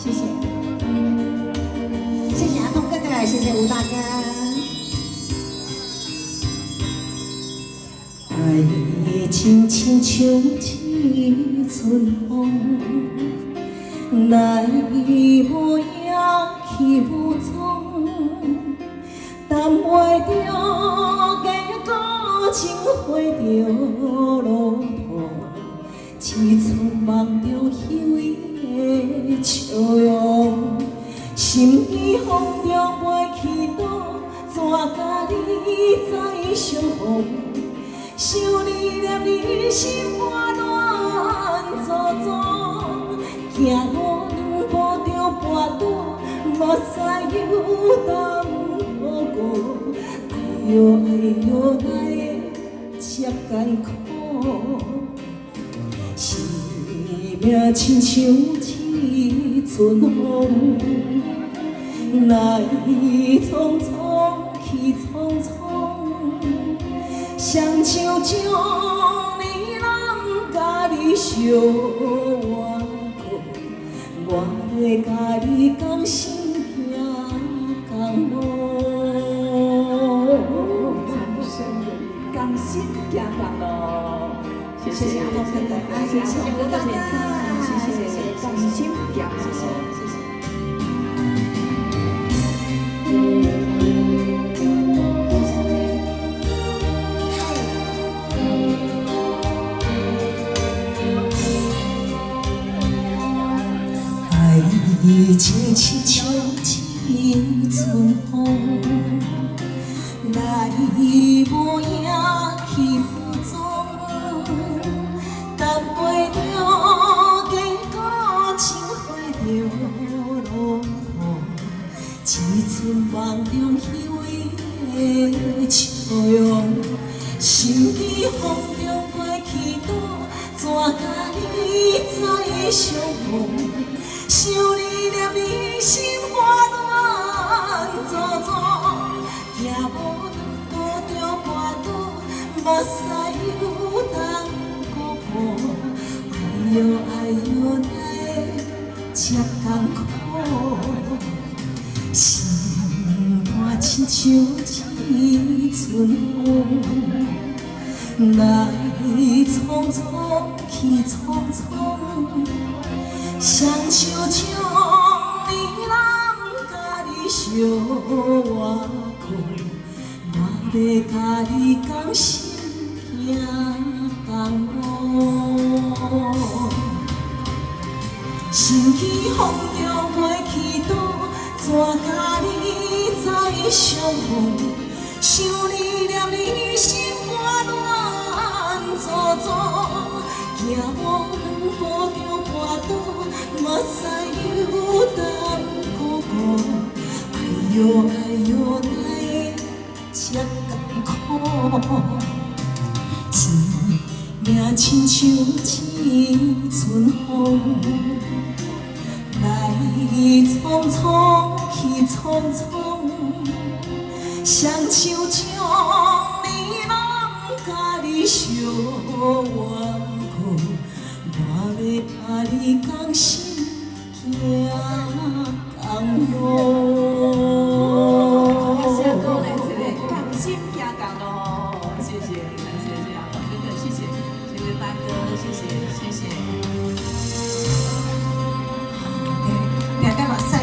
谢谢，谢谢阿东哥哥，谢谢吴大哥。爱情亲像一阵风，来无影去无踪，等袂着结果，情花着落土，一寸梦着虚伪的笑容，心意风中飞去倒，怎甲你再相逢？想你念你心肝乱糟糟，行路两步着跋倒，目屎流淌无顾。哎呦哎呦，哪会这艰苦？生命亲像一阵风，来匆匆去匆匆。双手将你人甲你相偎顾，我要甲你共心行共路。甘心行共路，谢谢阿东哥哥，谢谢吴大哥，谢谢甘心行共路，谢谢。爱情亲像一阵风，来无影去无踪，等袂着结果，情花着落土，一寸梦中虚伪的笑容，心意风中飞去倒，怎甲你再相逢？想你念你心肝乱糟糟，行无两步着跋倒，目屎流淌孤苦。哎呦哎呦，哪会这艰苦？心肝亲像一阵风，来匆匆去匆匆。双手将你人甲你相偎顾，我要甲你共心行共路。心去风中飞去倒，怎甲你再相逢？想你念你心肝乱糟糟，行无两步着跋倒，目屎流淌孤孤。哎呦哎呦，哪会这艰苦？生命亲像一阵风，来匆匆去匆匆。双手将你人甲你相偎顾，我要甲你共心。